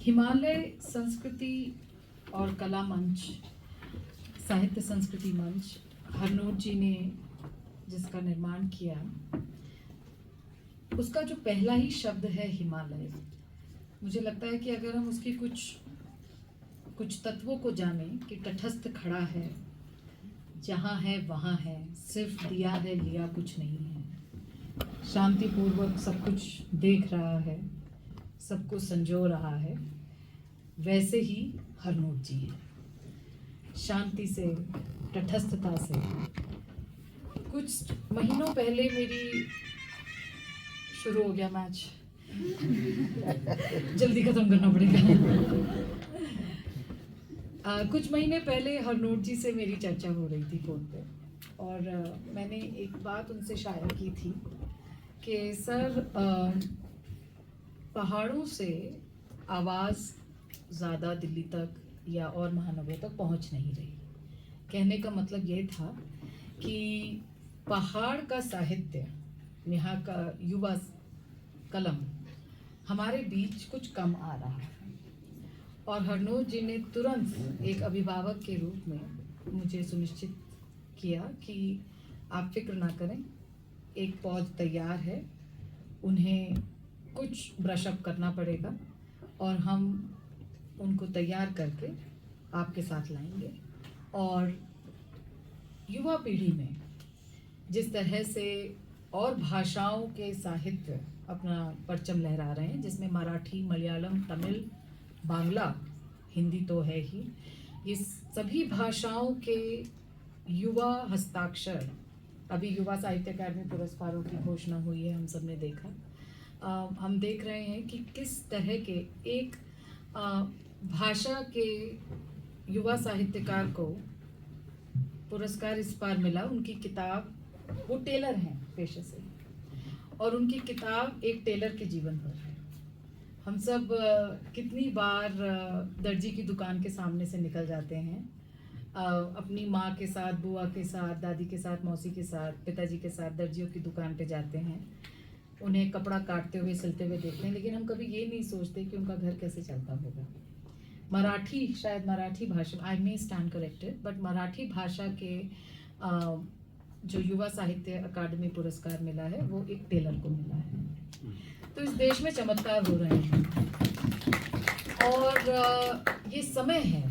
हिमालय संस्कृति और कला मंच, साहित्य संस्कृति मंच हरनोट जी ने जिसका निर्माण किया, उसका जो पहला ही शब्द है हिमालय, मुझे लगता है कि अगर हम उसकी कुछ तत्वों को जानें कि तटस्थ खड़ा है, जहाँ है वहाँ है, सिर्फ दिया है लिया कुछ नहीं है, शांतिपूर्वक सब कुछ देख रहा है, सबको संजो रहा है, वैसे ही हरनोट जी है। शांति से, तटस्थता से। कुछ महीनों पहले मेरी शुरू हो गया मैच जल्दी खत्म करना पड़ेगा। कुछ महीने पहले हरनोट जी से मेरी चर्चा हो रही थी फ़ोन पे, और मैंने एक बात उनसे शायर की थी कि सर, पहाड़ों से आवाज़ ज़्यादा दिल्ली तक या और महानगरों तक पहुंच नहीं रही। कहने का मतलब ये था कि पहाड़ का साहित्य, यहाँ का युवा कलम हमारे बीच कुछ कम आ रहा है। और हरनोट जी ने तुरंत एक अभिभावक के रूप में मुझे सुनिश्चित किया कि आप फिक्र ना करें, एक पौध तैयार है, उन्हें कुछ ब्रशअप करना पड़ेगा और हम उनको तैयार करके आपके साथ लाएंगे। और युवा पीढ़ी में जिस तरह से और भाषाओं के साहित्य अपना परचम लहरा रहे हैं, जिसमें मराठी, मलयालम, तमिल, बांग्ला, हिंदी तो है ही, ये सभी भाषाओं के युवा हस्ताक्षर, अभी युवा साहित्य अकादमी पुरस्कारों की घोषणा हुई है, हम सब ने देखा। हम देख रहे हैं कि किस तरह के एक भाषा के युवा साहित्यकार को पुरस्कार इस बार मिला। उनकी किताब, वो टेलर हैं पेशे से, और उनकी किताब एक टेलर के जीवन पर है। हम सब कितनी बार दर्जी की दुकान के सामने से निकल जाते हैं, अपनी माँ के साथ, बुआ के साथ, दादी के साथ, मौसी के साथ, पिताजी के साथ दर्जियों की दुकान पे जाते हैं, उन्हें कपड़ा काटते हुए, सिलते हुए देखते हैं, लेकिन हम कभी ये नहीं सोचते कि उनका घर कैसे चलता होगा। मराठी, शायद मराठी भाषा, आई मे स्टैंड करेक्टेड, बट मराठी भाषा के जो युवा साहित्य अकादमी पुरस्कार मिला है, वो एक टेलर को मिला है। तो इस देश में चमत्कार हो रहे हैं, और ये समय है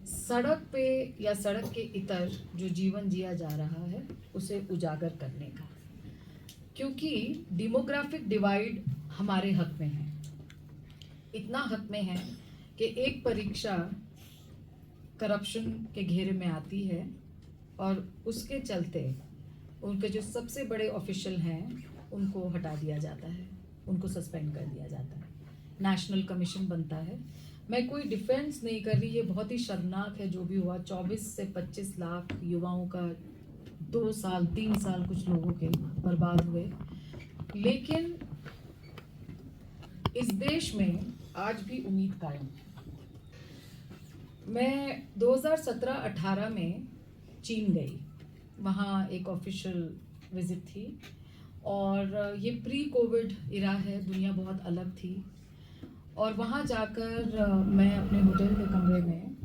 सड़क पे या सड़क के इतर जो जीवन जिया जा रहा है उसे उजागर करने का, क्योंकि डेमोग्राफिक डिवाइड हमारे हक में है। इतना हक में है कि एक परीक्षा करप्शन के घेरे में आती है और उसके चलते उनके जो सबसे बड़े ऑफिशियल हैं उनको हटा दिया जाता है, उनको सस्पेंड कर दिया जाता है, नेशनल कमीशन बनता है। मैं कोई डिफेंस नहीं कर रही, ये बहुत ही शर्मनाक है जो भी हुआ। 24 से 25 लाख युवाओं का 2 साल 3 साल कुछ लोगों के बर्बाद हुए, लेकिन इस देश में आज भी उम्मीद कायम है। मैं 2017-18 में चीन गई, वहाँ एक ऑफिशियल विजिट थी, और ये प्री कोविड इरा है, दुनिया बहुत अलग थी। और वहाँ जाकर मैं अपने होटल के कमरे में,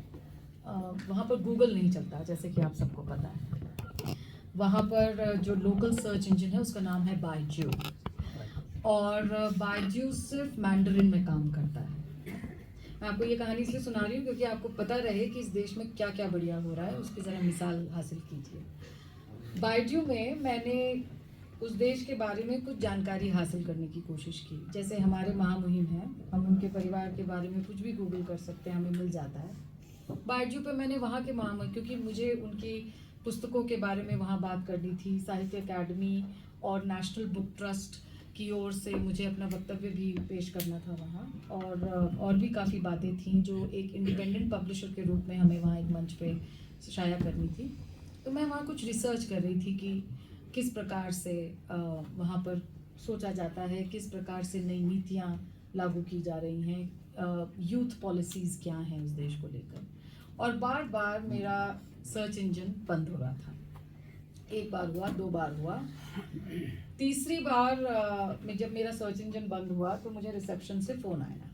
वहाँ पर गूगल नहीं चलता जैसे कि आप सबको पता है। वहाँ पर जो लोकल सर्च इंजन है उसका नाम है बाइजू, और बाइजू सिर्फ मैंडरिन में काम करता है। मैं आपको ये कहानी इसलिए सुना रही हूँ क्योंकि आपको पता रहे कि इस देश में क्या क्या बढ़िया हो रहा है, उसकी ज़रा मिसाल हासिल कीजिए। बाइजू में मैंने उस देश के बारे में कुछ जानकारी हासिल करने की कोशिश की। जैसे हमारे महामुहिम हैं, हम उनके परिवार के बारे में कुछ भी गूगल कर सकते हैं, हमें मिल जाता है। बाइजू पे मैंने वहाँ के महामुहिम, क्योंकि मुझे उनकी पुस्तकों के बारे में वहाँ बात करनी थी, साहित्य अकादमी और नेशनल बुक ट्रस्ट की ओर से मुझे अपना वक्तव्य भी पेश करना था वहाँ, और भी काफ़ी बातें थीं जो एक इंडिपेंडेंट पब्लिशर के रूप में हमें वहाँ एक मंच पे शाया करनी थी। तो मैं वहाँ कुछ रिसर्च कर रही थी कि किस प्रकार से वहाँ पर सोचा जाता है, किस प्रकार से नई नीतियाँ लागू की जा रही हैं, यूथ पॉलिसीज़ क्या हैं उस देश को लेकर। और बार बार मेरा सर्च इंजन बंद हो रहा था। एक बार हुआ, 2 बार हुआ, तीसरी बार जब मेरा सर्च इंजन बंद हुआ तो मुझे रिसेप्शन से फ़ोन आया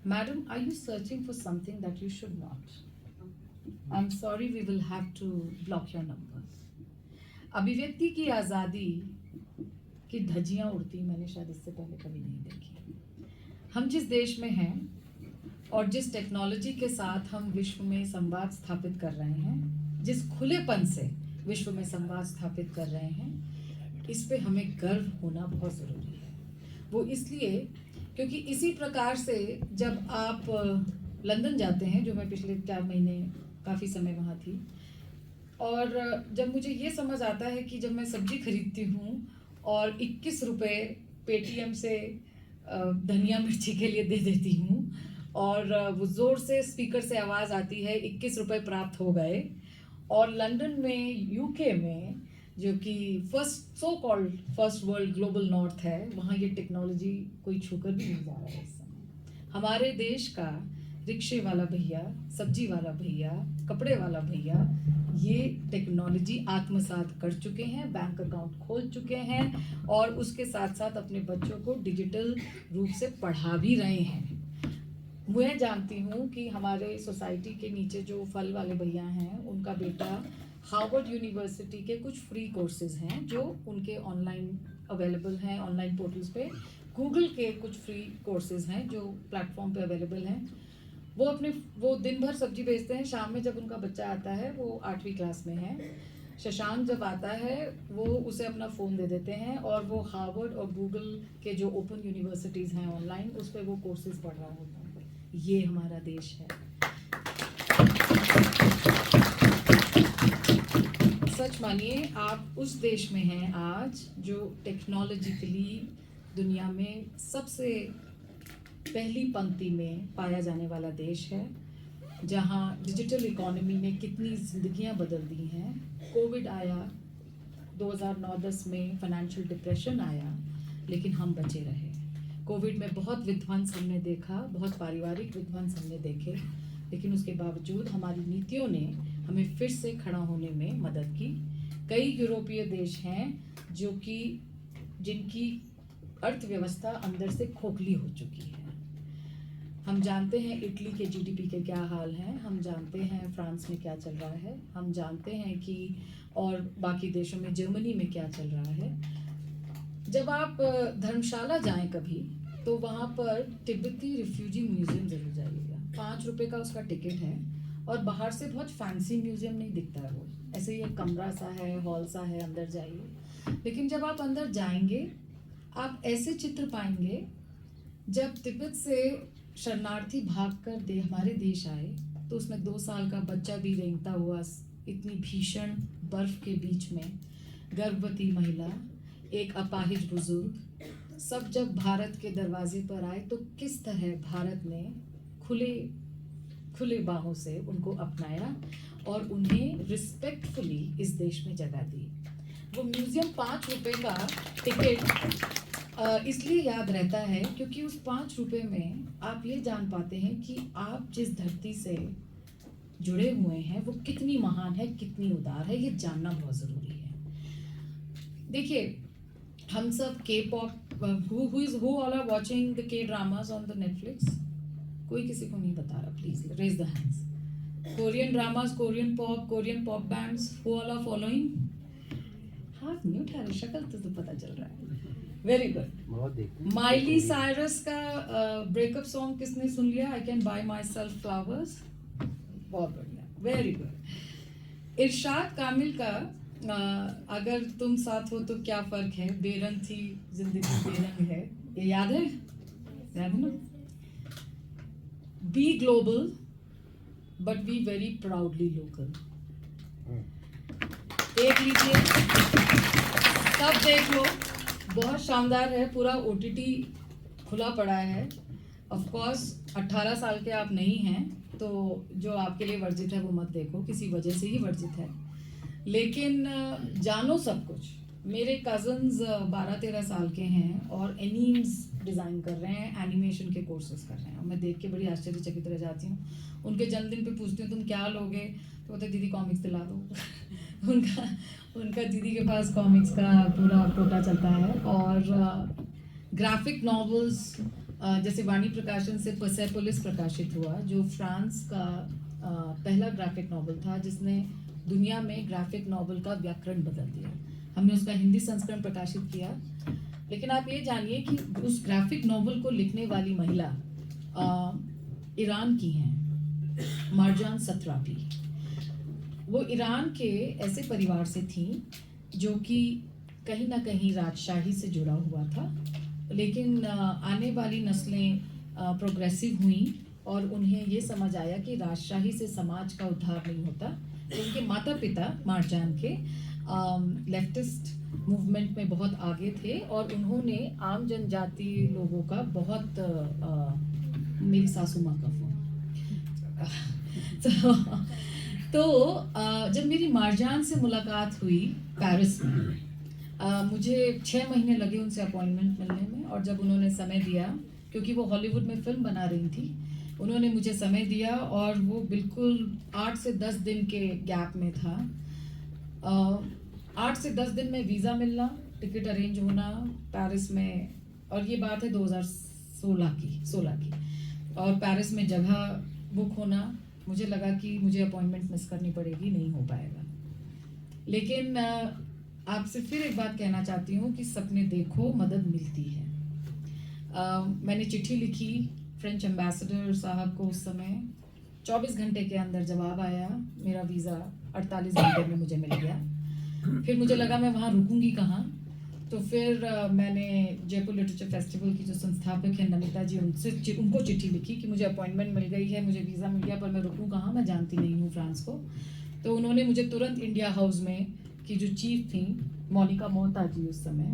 Madam, are you searching for something that you should not? I'm sorry, we will have to block your number. अभिव्यक्ति की आज़ादी की धज्जियां उड़ती मैंने शायद इससे पहले कभी नहीं देखी। हम जिस देश में हैं और जिस टेक्नोलॉजी के साथ हम विश्व में संवाद स्थापित कर रहे हैं, जिस खुलेपन से विश्व में संवाद स्थापित कर रहे हैं, इस पे हमें गर्व होना बहुत ज़रूरी है। वो इसलिए क्योंकि इसी प्रकार से जब आप लंदन जाते हैं, जो मैं पिछले 4 महीने काफ़ी समय वहाँ थी, और जब मुझे ये समझ आता है कि जब मैं सब्जी खरीदती हूँ और 21 रुपये पेटीएम से धनिया मिर्ची के लिए दे देती हूँ और वो ज़ोर से स्पीकर से आवाज़ आती है 21 रुपये प्राप्त हो गए, और लंदन में, यूके में, जो कि so called first world global north है, वहाँ ये टेक्नोलॉजी कोई छूकर भी नहीं जा रहा है इस समय। हमारे देश का रिक्शे वाला भैया, सब्जी वाला भैया, कपड़े वाला भैया ये टेक्नोलॉजी आत्मसात कर चुके हैं, बैंक अकाउंट खोल चुके हैं और उसके साथ साथ अपने बच्चों को डिजिटल रूप से पढ़ा भी रहे हैं। मैं जानती हूँ कि हमारे सोसाइटी के नीचे जो फल वाले भैया हैं, उनका बेटा हार्वर्ड यूनिवर्सिटी के कुछ फ्री कोर्सेज हैं जो उनके ऑनलाइन अवेलेबल हैं, ऑनलाइन पोर्टल्स पे। गूगल के कुछ फ्री कोर्सेज हैं जो प्लेटफॉर्म पे अवेलेबल हैं। वो दिन भर सब्जी बेचते हैं, शाम में जब उनका बच्चा आता है, वो 8वीं क्लास में है, शशांक जब आता है वो उसे अपना फ़ोन दे देते हैं और वो हार्वर्ड और गूगल के जो ओपन यूनिवर्सिटीज़ हैं ऑनलाइन, उस पर वो कोर्सेज पढ़ रहा होता है। ये हमारा देश है। सच मानिए, आप उस देश में हैं आज जो टेक्नोलॉजिकली दुनिया में सबसे पहली पंक्ति में पाया जाने वाला देश है, जहां डिजिटल इकोनॉमी ने कितनी ज़िंदगियां बदल दी हैं। कोविड आया, 2009-10 में फाइनेंशियल डिप्रेशन आया, लेकिन हम बचे रहे। कोविड में बहुत विध्वंस हमने देखा, बहुत पारिवारिक विध्वंस हमने देखे, लेकिन उसके बावजूद हमारी नीतियों ने हमें फिर से खड़ा होने में मदद की। कई यूरोपीय देश हैं जिनकी अर्थव्यवस्था अंदर से खोखली हो चुकी है। हम जानते हैं इटली के जीडीपी के क्या हाल हैं, हम जानते हैं फ्रांस में क्या चल रहा है, हम जानते हैं कि और बाकी देशों में, जर्मनी में क्या चल रहा है। जब आप धर्मशाला जाएं कभी, तो वहाँ पर तिब्बती रिफ्यूजी म्यूजियम जरूर जाइएगा। 5 रुपये का उसका टिकट है और बाहर से बहुत फैंसी म्यूजियम नहीं दिखता है, वो ऐसे ही एक कमरा सा है, हॉल सा है, अंदर जाइए। लेकिन जब आप अंदर जाएंगे, आप ऐसे चित्र पाएंगे, जब तिब्बत से शरणार्थी भागकर हमारे देश आए, तो उसमें 2 साल का बच्चा भी रेंगता हुआ इतनी भीषण बर्फ के बीच में, गर्भवती महिला, एक अपाहिज बुजुर्ग, सब जब भारत के दरवाजे पर आए तो किस तरह भारत ने खुले बाहों से उनको अपनाया और उन्हें रिस्पेक्टफुली इस देश में जगह दी। वो म्यूजियम 5 रुपये का टिकट इसलिए याद रहता है क्योंकि उस 5 रुपये में आप ये जान पाते हैं कि आप जिस धरती से जुड़े हुए हैं वो कितनी महान है, कितनी उदार है। ये जानना बहुत ज़रूरी है। देखिए, हम सब K-pop, who all are watching the K-dramas on the Netflix? कोई किसी को नहीं बता रहा, please raise the hands. Korean dramas, Korean pop bands, who all are following? हाथ नहीं उठा रहे, शक्ल तो पता चल रहा है। Very good. माइली साइरस का ब्रेकअप सॉन्ग किसने सुन लिया? I can buy my self flowers. बहुत बढ़िया, वेरी गुड। इरशाद कामिल का अगर तुम साथ हो तो क्या फर्क है, बेरंग थी जिंदगी बेरंग है, ये याद है ना? Be global but be very proudly local. देख लीजिए, सब देख लो, बहुत शानदार है। पूरा OTT खुला पड़ा है। ऑफ कोर्स 18 साल के आप नहीं हैं तो जो आपके लिए वर्जित है वो मत देखो, किसी वजह से ही वर्जित है। लेकिन जानो सब कुछ। मेरे कज़न्स 12-13 साल के हैं और एनीम्स डिज़ाइन कर रहे हैं, एनिमेशन के कोर्सेज कर रहे हैं, और मैं देख के बड़ी आश्चर्यचकित रह जाती हूँ। उनके जन्मदिन पे पूछती हूँ तुम क्या लोगे, तो बोलते दीदी कॉमिक्स दिला दो। उनका दीदी के पास कॉमिक्स का पूरा कोटा चलता है। और ग्राफिक नॉवेल्स जैसे वाणी प्रकाशन से परसेपोलिस प्रकाशित हुआ, जो फ्रांस का पहला ग्राफिक नॉवल था जिसने दुनिया में ग्राफिक नॉवल का व्याकरण बदल दिया। हमने उसका हिंदी संस्करण प्रकाशित किया। लेकिन आप ये जानिए कि उस ग्राफिक नॉवल को लिखने वाली महिला ईरान की हैं, मारजान सतरापी। वो ईरान के ऐसे परिवार से थी जो कि कहीं ना कहीं राजशाही से जुड़ा हुआ था, लेकिन आने वाली नस्लें प्रोग्रेसिव हुई और उन्हें ये समझ आया कि राजशाही से समाज का उद्धार नहीं होता। तो उनके माता पिता मारजान के लेफ्टिस्ट मूवमेंट में बहुत आगे थे और उन्होंने आम जनजाति लोगों का बहुत मेरी सासू माँ का फोन तो जब मेरी मारजान से मुलाकात हुई पेरिस में, मुझे 6 महीने लगे उनसे अपॉइंटमेंट मिलने में। और जब उन्होंने समय दिया, क्योंकि वो हॉलीवुड में फिल्म बना रही थी, उन्होंने मुझे समय दिया और वो बिल्कुल 8 से 10 दिन के गैप में था। 8 से 10 दिन में वीज़ा मिलना, टिकट अरेंज होना पेरिस में, और ये बात है 2016 की। और पेरिस में जगह बुक होना, मुझे लगा कि मुझे अपॉइंटमेंट मिस करनी पड़ेगी, नहीं हो पाएगा। लेकिन आपसे फिर एक बात कहना चाहती हूँ कि सपने देखो, मदद मिलती है। मैंने चिट्ठी लिखी फ्रेंच एम्बेसडर साहब को। उस समय 24 घंटे के अंदर जवाब आया। मेरा वीज़ा 48 घंटे में मुझे मिल गया। फिर मुझे लगा मैं वहाँ रुकूंगी कहाँ, तो फिर मैंने जयपुर लिटरेचर फेस्टिवल की जो संस्थापक हैं नमिता जी, उनको चिट्ठी लिखी कि मुझे अपॉइंटमेंट मिल गई है, मुझे वीज़ा मिल गया, पर मैं रुकूँ कहाँ, मैं जानती नहीं हूँ फ्रांस को। तो उन्होंने मुझे तुरंत इंडिया हाउस में की जो चीफ थी मोनिका मोहता जी, उस समय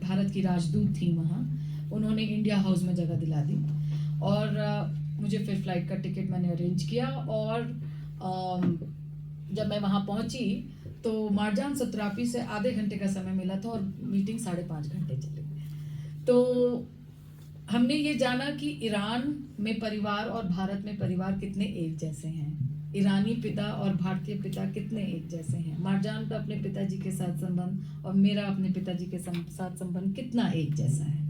भारत की राजदूत थी वहाँ, उन्होंने इंडिया हाउस में जगह दिला दी। और मुझे फिर फ्लाइट का टिकट मैंने अरेंज किया। और जब मैं वहाँ पहुँची तो मारजान सतरापी से आधे घंटे का समय मिला था और मीटिंग 5.5 घंटे चली। तो हमने ये जाना कि ईरान में परिवार और भारत में परिवार कितने एक जैसे हैं, ईरानी पिता और भारतीय पिता कितने एक जैसे हैं, मारजान का अपने पिताजी के साथ संबंध और मेरा अपने पिताजी के साथ संबंध कितना एक जैसा है,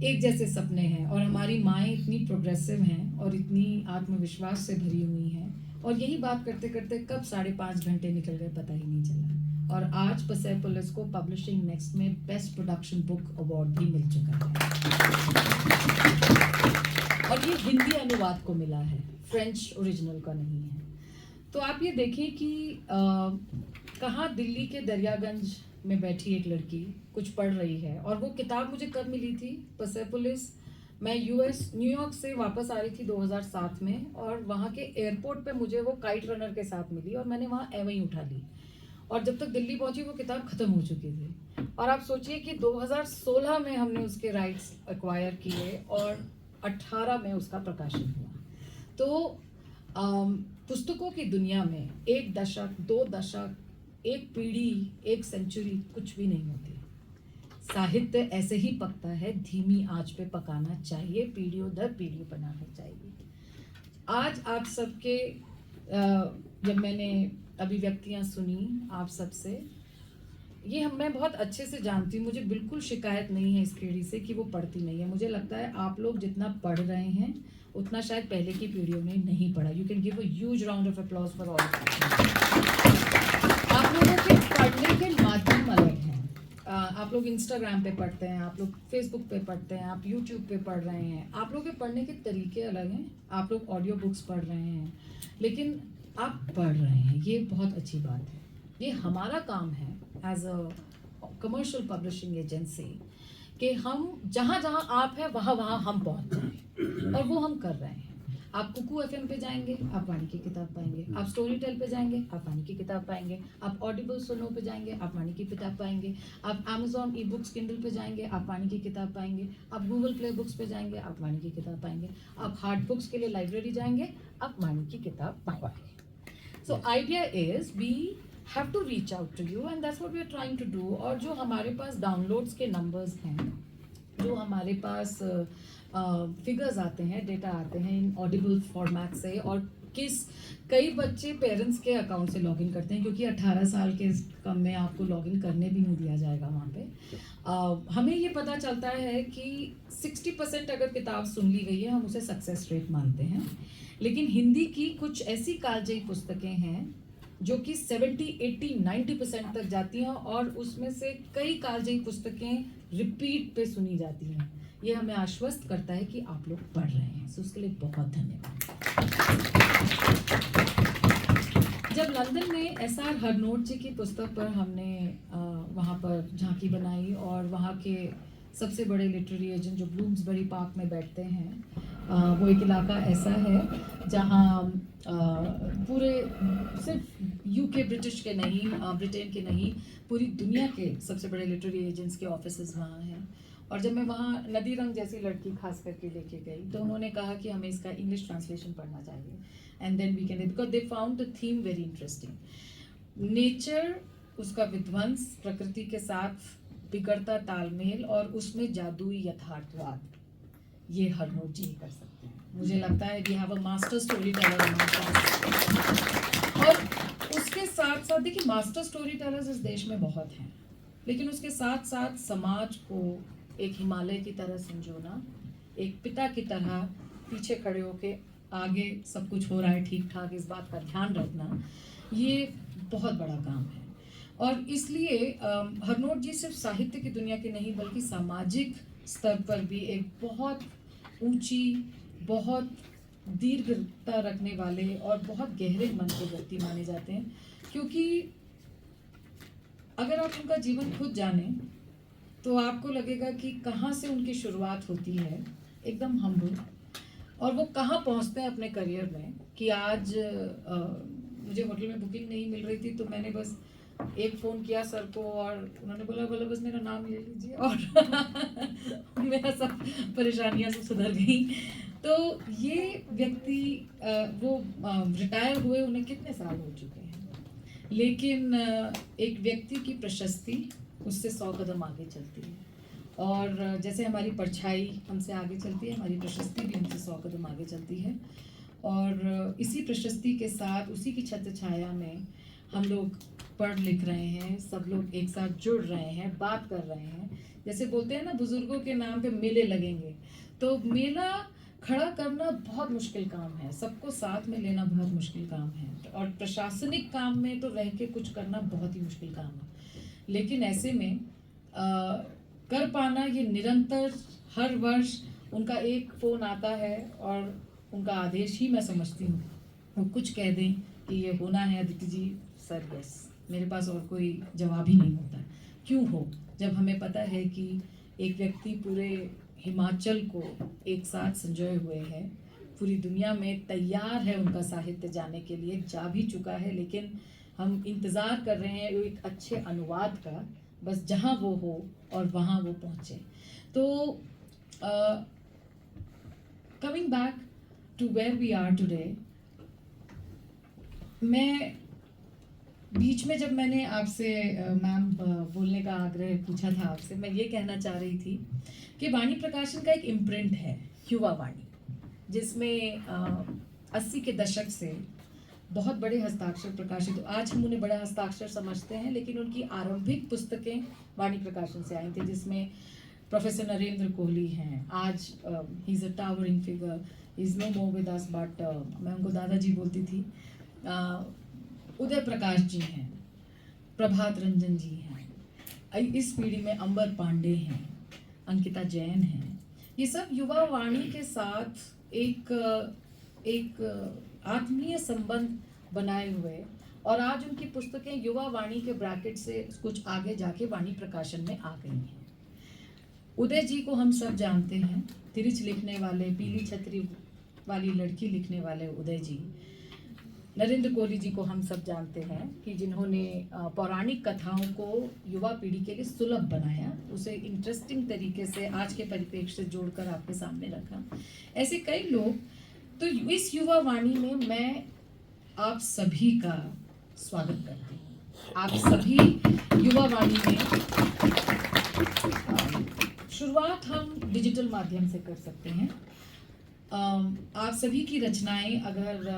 एक जैसे सपने हैं। और हमारी माएँ इतनी प्रोग्रेसिव हैं और इतनी आत्मविश्वास से भरी हुई हैं, और यही बात करते करते कब 5.5 घंटे निकल गए पता ही नहीं चला। और आज परसेपोलिस को पब्लिशिंग नेक्स्ट में बेस्ट प्रोडक्शन बुक अवार्ड भी मिल चुका है, और ये हिंदी अनुवाद को मिला है, फ्रेंच ओरिजिनल का नहीं है। तो आप ये देखिए कि कहाँ दिल्ली के दरियागंज में बैठी एक लड़की कुछ पढ़ रही है। और वो किताब मुझे कब मिली थी, परसेपोलिस, मैं न्यूयॉर्क से वापस आ रही थी 2007 में, और वहाँ के एयरपोर्ट पे मुझे वो काइट रनर के साथ मिली और मैंने वहाँ एवं ही उठा ली। और जब तक दिल्ली पहुँची वो किताब ख़त्म हो चुकी थी। और आप सोचिए कि 2016 में हमने उसके राइट्स एक्वायर किए और 18 में उसका प्रकाशन हुआ। तो पुस्तकों की दुनिया में 1 दशक, 2 दशक, 1 पीढ़ी, 1 सेंचुरी कुछ भी नहीं होती। साहित्य ऐसे ही पकता है, धीमी आंच पे पकाना चाहिए, पीढ़ियों दर पीढ़ी बनाना चाहिए। आज आप सबके जब मैंने अभिव्यक्तियाँ सुनी आप सबसे, ये मैं बहुत अच्छे से जानती हूँ, मुझे बिल्कुल शिकायत नहीं है इस पीढ़ी से कि वो पढ़ती नहीं है। मुझे लगता है आप लोग जितना पढ़ रहे हैं उतना शायद पहले की पीढ़ियों ने नहीं पढ़ा। You can give a huge round of applause for all. आप लोगों के पढ़ने के माध्यम अलग हैं। आप लोग इंस्टाग्राम पे पढ़ते हैं, आप लोग फेसबुक पे पढ़ते हैं, आप यूट्यूब पे पढ़ रहे हैं। आप लोग के पढ़ने के तरीके अलग हैं। आप लोग ऑडियो बुक्स पढ़ रहे हैं, लेकिन आप पढ़ रहे हैं, ये बहुत अच्छी बात है। ये हमारा काम है as a commercial publishing agency कि हम जहाँ जहाँ आप हैं वहाँ वहाँ हम पहुँच जाएं, और वो हम कर रहे हैं। आप कुकू एफएम पे जाएंगे, आप वाणी की किताब पाएंगे। आप स्टोरी टेल पे जाएंगे, आप वाणी की किताब पाएंगे। आप ऑडिबल सुनो पे जाएंगे, आप वाणी की किताब पाएंगे। आप अमेजॉन ई बुक्स किंडल पे जाएंगे, आप वाणी की किताब पाएंगे। आप गूगल प्ले बुक्स पे जाएंगे, आप वाणी की किताब पाएंगे। आप हार्ड बुक्स के लिए लाइब्रेरी जाएंगे, आप वाणी की किताब पाएंगे। So idea is we have to reach out to you and that's what we are trying to do। और जो हमारे पास डाउनलोड्स के नंबर्स हैं, जो हमारे पास फिगर्स आते हैं, डेटा आते हैं इन ऑडिबल फॉर्मेट से, और कई बच्चे पेरेंट्स के अकाउंट से लॉगिन करते हैं, क्योंकि 18 साल के कम में आपको लॉगिन करने भी नहीं दिया जाएगा वहाँ पे। हमें ये पता चलता है कि 60% अगर किताब सुन ली गई है हम उसे सक्सेस रेट मानते हैं, लेकिन हिंदी की कुछ ऐसी कालजयी पुस्तकें हैं जो कि 70, 80, 90% तक जाती हैं, और उसमें से कई कालजयी पुस्तकें रिपीट पे सुनी जाती हैं। ये हमें आश्वस्त करता है कि आप लोग पढ़ रहे हैं, सो उसके लिए बहुत धन्यवाद। जब लंदन में SR हरनोट जी की पुस्तक पर हमने वहाँ पर झांकी बनाई, और वहाँ के सबसे बड़े लिटरेरी एजेंट जो ब्लूम्सबरी पार्क में बैठते हैं, वो एक इलाका ऐसा है जहाँ पूरे सिर्फ यूके ब्रिटिश के नहीं, ब्रिटेन के नहीं, पूरी दुनिया के सबसे बड़े लिटरेरी एजेंट्स के ऑफिसेज वहाँ हैं। और जब मैं वहाँ नदी रंग जैसी लड़की खास करके लेके गई तो उन्होंने कहा कि हमें इसका इंग्लिश ट्रांसलेशन पढ़ना चाहिए, and then we can, because they found the theme very interesting. Nature, उसका विध्वंस, प्रकृति के साथ बिगड़ता तालमेल और उसमें जादुई यथार्थवाद, ये हरनोट जी कर सकते हैं। मुझे लगता है we have a master story teller. और उसके साथ साथ देखिए, मास्टर स्टोरी टेलर्स इस देश में बहुत हैं, लेकिन उसके साथ साथ समाज को एक हिमालय की तरह संजोना, एक पिता की तरह पीछे खड़े होके आगे सब कुछ हो रहा है ठीक ठाक इस बात का ध्यान रखना, ये बहुत बड़ा काम है। और इसलिए हरनोट जी सिर्फ साहित्य की दुनिया के नहीं बल्कि सामाजिक स्तर पर भी एक बहुत ऊंची, बहुत दीर्घता रखने वाले और बहुत गहरे मन के व्यक्ति माने जाते हैं, क्योंकि अगर आप उनका जीवन खुद जाने तो आपको लगेगा कि कहाँ से उनकी शुरुआत होती है, एकदम हम्बल, और वो कहाँ पहुँचते हैं अपने करियर में। कि आज मुझे होटल में बुकिंग नहीं मिल रही थी तो मैंने बस एक फ़ोन किया सर को और उन्होंने बोला बस मेरा नाम ले लीजिए और मेरा सब परेशानियाँ सब सुधर गई। तो ये व्यक्ति वो रिटायर हुए, उन्हें कितने साल हो चुके हैं, लेकिन एक व्यक्ति की प्रशस्ति उससे 100 कदम आगे चलती है। और जैसे हमारी परछाई हमसे आगे चलती है, हमारी प्रशस्ति भी हमसे 100 कदम आगे चलती है। और इसी प्रशस्ति के साथ, उसी की छत्र छाया में हम लोग पढ़ लिख रहे हैं, सब लोग एक साथ जुड़ रहे हैं, बात कर रहे हैं। जैसे बोलते हैं ना, बुजुर्गों के नाम पे मेले लगेंगे, तो मेला खड़ा करना बहुत मुश्किल काम है, सबको साथ में लेना बहुत मुश्किल काम है, और प्रशासनिक काम में तो रह के कुछ करना बहुत ही मुश्किल काम है। लेकिन ऐसे में कर पाना, ये निरंतर हर वर्ष उनका एक फ़ोन आता है और उनका आदेश ही मैं समझती हूँ, वो कुछ कह दें कि ये होना है अदिति जी, सर यस, मेरे पास और कोई जवाब ही नहीं होता। क्यों हो, जब हमें पता है कि एक व्यक्ति पूरे हिमाचल को एक साथ संजोए हुए है, पूरी दुनिया में तैयार है उनका साहित्य जाने के लिए, जा भी चुका है, लेकिन हम इंतज़ार कर रहे हैं एक अच्छे अनुवाद का, बस जहाँ वो हो और वहाँ वो पहुँचे। तो coming back to where we are today, मैं बीच में जब मैंने आपसे मैम बोलने का आग्रह पूछा था आपसे, मैं ये कहना चाह रही थी कि वाणी प्रकाशन का एक इम्प्रिंट है युवा वाणी, जिसमें 80 के दशक से बहुत बड़े हस्ताक्षर प्रकाशित, आज हम उन्हें बड़ा हस्ताक्षर समझते हैं, लेकिन उनकी आरंभिक पुस्तकें वाणी प्रकाशन से आई थी, जिसमें प्रोफेसर नरेंद्र कोहली हैं, आज ही is a towering figure, is no more with us, but मैं उनको दादाजी बोलती थी। उदय प्रकाश जी हैं, प्रभात रंजन जी हैं, इस पीढ़ी में अंबर पांडे हैं, अंकिता जैन हैं। ये सब युवा वाणी के साथ एक आत्मीय संबंध बनाए हुए, और आज उनकी पुस्तकें युवा वाणी के ब्रैकेट से कुछ आगे जाके वाणी प्रकाशन में आ गई हैं। उदय जी को हम सब जानते हैं, तिरिच लिखने वाले, पीली छतरी वाली लड़की लिखने वाले उदय जी। नरेंद्र कोहली जी को हम सब जानते हैं कि जिन्होंने पौराणिक कथाओं को युवा पीढ़ी के लिए सुलभ बनाया, उसे इंटरेस्टिंग तरीके से आज के परिप्रेक्ष्य से जोड़कर आपके सामने रखा। ऐसे कई लोग, तो इस युवा वाणी में मैं आप सभी का स्वागत करती हूँ। आप सभी युवा वाणी में शुरुआत हम डिजिटल माध्यम से कर सकते हैं। आप सभी की रचनाएं अगर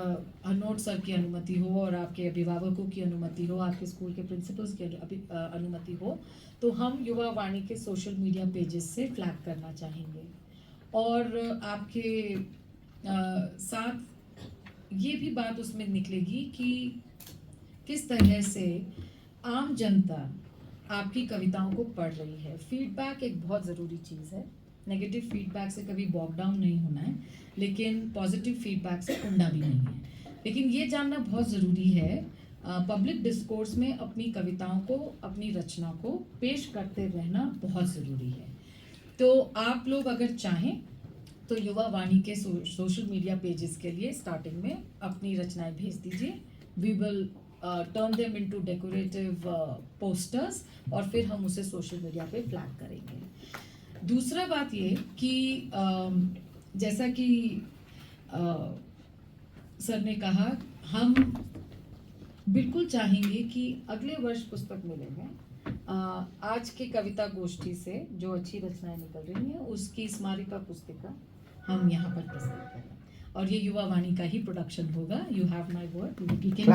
हरनोट सर की अनुमति हो और आपके अभिभावकों की अनुमति हो, आपके स्कूल के प्रिंसिपल्स की अनुमति हो, तो हम युवा वाणी के सोशल मीडिया पेजेस से फ्लैग करना चाहेंगे। और आपके साथ ये भी बात उसमें निकलेगी कि किस तरह से आम जनता आपकी कविताओं को पढ़ रही है। फीडबैक एक बहुत ज़रूरी चीज़ है। नेगेटिव फीडबैक से कभी बॉक डाउन नहीं होना है, लेकिन पॉजिटिव फीडबैक से उड़ना भी नहीं है। लेकिन ये जानना बहुत ज़रूरी है, पब्लिक डिस्कोर्स में अपनी कविताओं को, अपनी रचना को पेश करते रहना बहुत ज़रूरी है। तो आप लोग अगर चाहें तो युवा वाणी के सोशल मीडिया पेजेस के लिए स्टार्टिंग में अपनी रचनाएं भेज दीजिए। We will turn them into decorative posters और फिर हम उसे सोशल मीडिया पे फ्लैग करेंगे। दूसरा बात ये कि जैसा कि सर ने कहा, हम बिल्कुल चाहेंगे कि अगले वर्ष पुस्तक मिलेंगे। आज के कविता गोष्ठी से जो अच्छी रचनाएं निकल रही हैं उसकी स्मारिका पुस्तिका हम यहाँ पर प्रस्तुत करें और ये युवा वाणी का ही प्रोडक्शन होगा। You have my word, you can.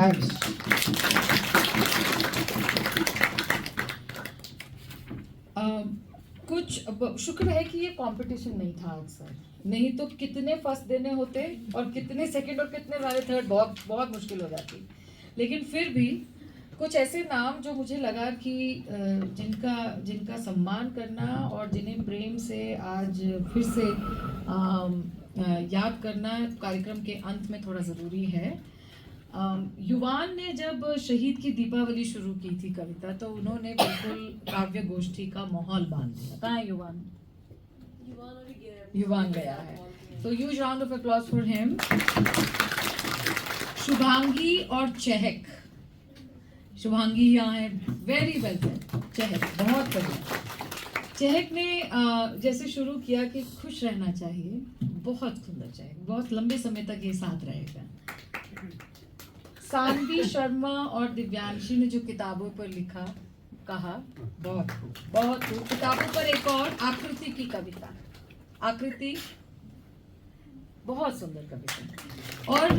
कुछ शुक्र है कि ये कंपटीशन नहीं था अक्सर, नहीं तो कितने फर्स्ट देने होते और कितने सेकंड और कितने वाले थर्ड, बहुत बहुत मुश्किल हो जाती। लेकिन फिर भी कुछ ऐसे नाम जो मुझे लगा कि जिनका सम्मान करना और जिन्हें प्रेम से आज फिर से याद करना कार्यक्रम के अंत में थोड़ा ज़रूरी है। युवान ने जब शहीद की दीपावली शुरू की थी कविता, तो उन्होंने बिल्कुल काव्य गोष्ठी का माहौल बांध दिया। कहाँ है युवान? युवान गया है, तो huge round of applause for him. Shubhangi और चहक, शुभांगी यहाँ है, वेरी वेल सेड। चहक बहुत बढ़िया। चहक ने जैसे शुरू किया कि खुश रहना चाहिए, बहुत सुंदर चहक, बहुत लंबे समय तक ये साथ रहेगा। सानवी शर्मा और दिव्यांशी ने जो किताबों पर लिखा, कहा, बहुत खूब, बहुत खूब। किताबों पर एक और आकृति की कविता, आकृति बहुत सुंदर कविता। और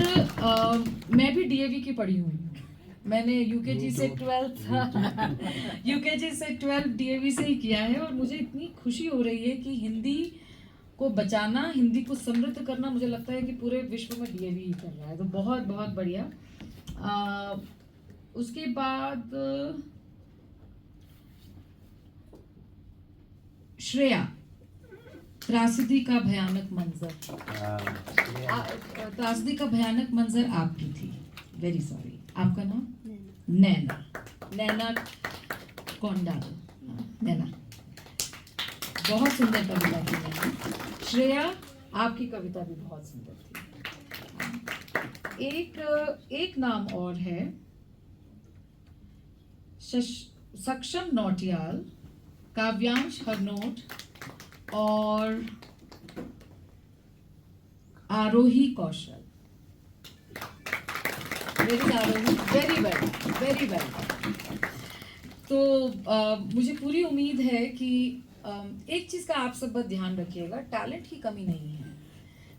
मैं भी डीएवी की पढ़ी हुई हूँ, मैंने यूकेजी से 12th यूकेजी से 12 डीएवी से ही किया है और मुझे इतनी खुशी हो रही है कि हिंदी को बचाना, हिंदी को समृद्ध करना, मुझे लगता है कि पूरे विश्व में डीएवी ही कर रहा है, तो बहुत बहुत बढ़िया। उसके बाद श्रेया, त्रासदी का भयानक मंजर। त्रासदी का भयानक मंजर आपकी थी, वेरी सॉरी। आपका नाम? नैना। नैना कौंडाल, नैना, बहुत सुंदर कविता थी नैना। श्रेया, आपकी कविता भी बहुत सुंदर थी। एक नाम और है, सक्षम नौटियाल, काव्यांश हरनोट और Aarohi Kaushal. Very well, very well. तो मुझे पूरी उम्मीद है कि एक चीज़ का आप सब बस ध्यान रखिएगा, टैलेंट की कमी नहीं है,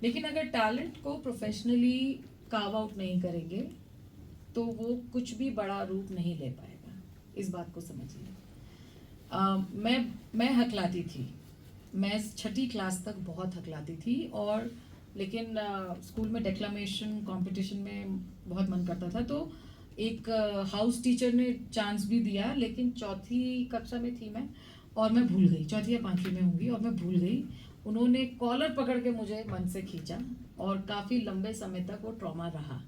लेकिन अगर टैलेंट को प्रोफेशनली कार्व आउट नहीं करेंगे तो वो कुछ भी बड़ा रूप नहीं ले पाएगा। इस बात को समझिए। मैं हकलाती थी, मैं 6ठी क्लास तक बहुत हकलाती थी, और लेकिन स्कूल में डेक्लामेशन कंपटीशन में बहुत मन करता था, तो एक हाउस टीचर ने चांस भी दिया, लेकिन 4थी कक्षा में थी मैं और मैं भूल गई, 4थी या 5वीं में होंगी और मैं भूल गई। उन्होंने कॉलर पकड़ के मुझे मन से खींचा और काफ़ी लंबे समय तक वो ट्रॉमा रहा।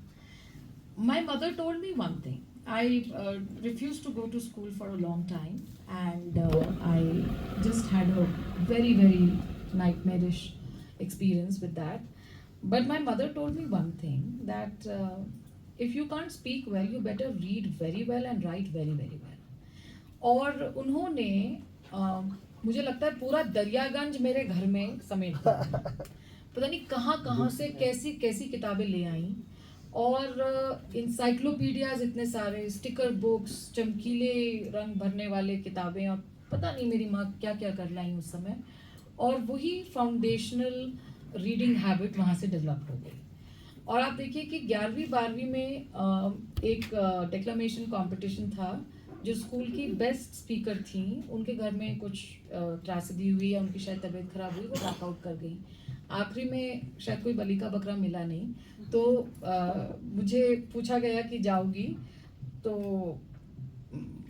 My mother told me one thing. I refused to go to school for a long time, and I just had a very, very nightmarish experience with that. But my mother told me one thing, that if you can't speak well, you better read very well and write very, very well. और उन्होंने मुझे लगता है पूरा दरियागंज मेरे घर में समेट दिया। पता नहीं कहाँ कहाँ से कैसी कैसी किताबें ले आई, और इंसाइक्लोपीडियाज इतने सारे, स्टिकर बुक्स, चमकीले रंग भरने वाले किताबें, और पता नहीं मेरी माँ क्या क्या कर लाई उस समय। और वही फाउंडेशनल रीडिंग हैबिट वहाँ से डेवलप हो गई। और आप देखिए कि 11वीं 12वीं में एक डेक्लामेशन कंपटीशन था, जो स्कूल की बेस्ट स्पीकर थी, उनके घर में कुछ त्रासदी हुई या उनकी शायद तबीयत खराब हुई, वो ड्रॉप कर गई। आखिरी में शायद कोई बलि का बकरा मिला नहीं, तो मुझे पूछा गया कि जाओगी, तो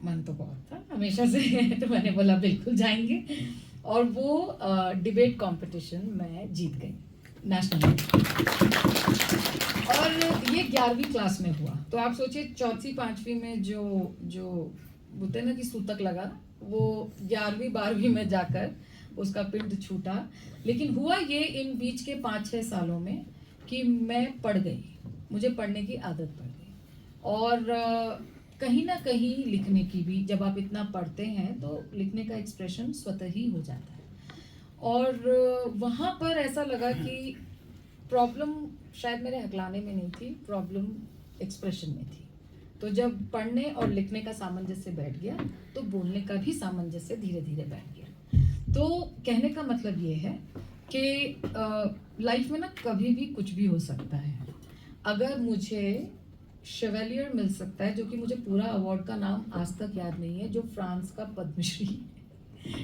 मन तो बहुत था हमेशा से तो मैंने बोला बिल्कुल जाएंगे। और वो डिबेट कंपटीशन मैं जीत गई नेशनल। और ये 11वीं क्लास में हुआ, तो आप सोचिए 4वीं 5वीं में जो जो बोलते हैं ना कि सूतक लगा, वो 11वीं 12वीं में जाकर उसका पिंड छूटा। लेकिन हुआ ये इन बीच के 5-6 सालों में कि मैं पढ़ गई, मुझे पढ़ने की आदत पड़ गई। और कहीं ना कहीं लिखने की भी, जब आप इतना पढ़ते हैं तो लिखने का एक्सप्रेशन स्वतः ही हो जाता है। और वहाँ पर ऐसा लगा कि प्रॉब्लम शायद मेरे हकलाने में नहीं थी, प्रॉब्लम एक्सप्रेशन में थी। तो जब पढ़ने और लिखने का सामंजस्य बैठ गया, तो बोलने का भी सामंजस्य धीरे धीरे बैठ गया। तो कहने का मतलब ये है कि लाइफ में ना कभी भी कुछ भी हो सकता है। अगर मुझे शेवेलियर मिल सकता है, जो कि मुझे पूरा अवार्ड का नाम आज तक याद नहीं है, जो फ्रांस का पद्मश्री,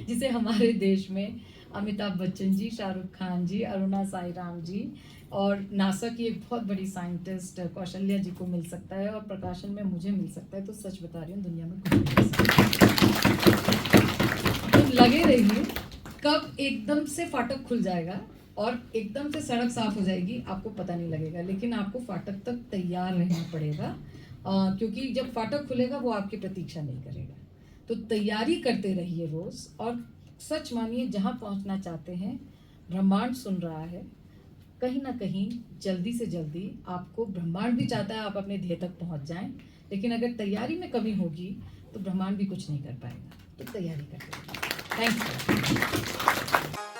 जिसे हमारे देश में अमिताभ बच्चन जी, शाहरुख खान जी, अरुणा साईराम जी और नासा की एक बहुत बड़ी साइंटिस्ट कौशल्या जी को मिल सकता है, और प्रकाशन में मुझे मिल सकता है, तो सच बता रही हूँ दुनिया में कुछ नहीं मिल सकता। तो लगे रहिए, कब एकदम से फाटक खुल जाएगा और एकदम से सड़क साफ हो जाएगी आपको पता नहीं लगेगा, लेकिन आपको फाटक तक तैयार रहना पड़ेगा, क्योंकि जब फाटक खुलेगा वो आपकी प्रतीक्षा नहीं करेगा। तो तैयारी करते रहिए रोज, और सच मानिए जहाँ पहुँचना चाहते हैं ब्रह्मांड सुन रहा है, कहीं ना कहीं जल्दी से जल्दी आपको ब्रह्मांड भी चाहता है आप अपने ध्येय तक पहुँच जाएं। लेकिन अगर तैयारी में कमी होगी तो ब्रह्मांड भी कुछ नहीं कर पाएगा। तो तैयारी करते रहिए। Thank you.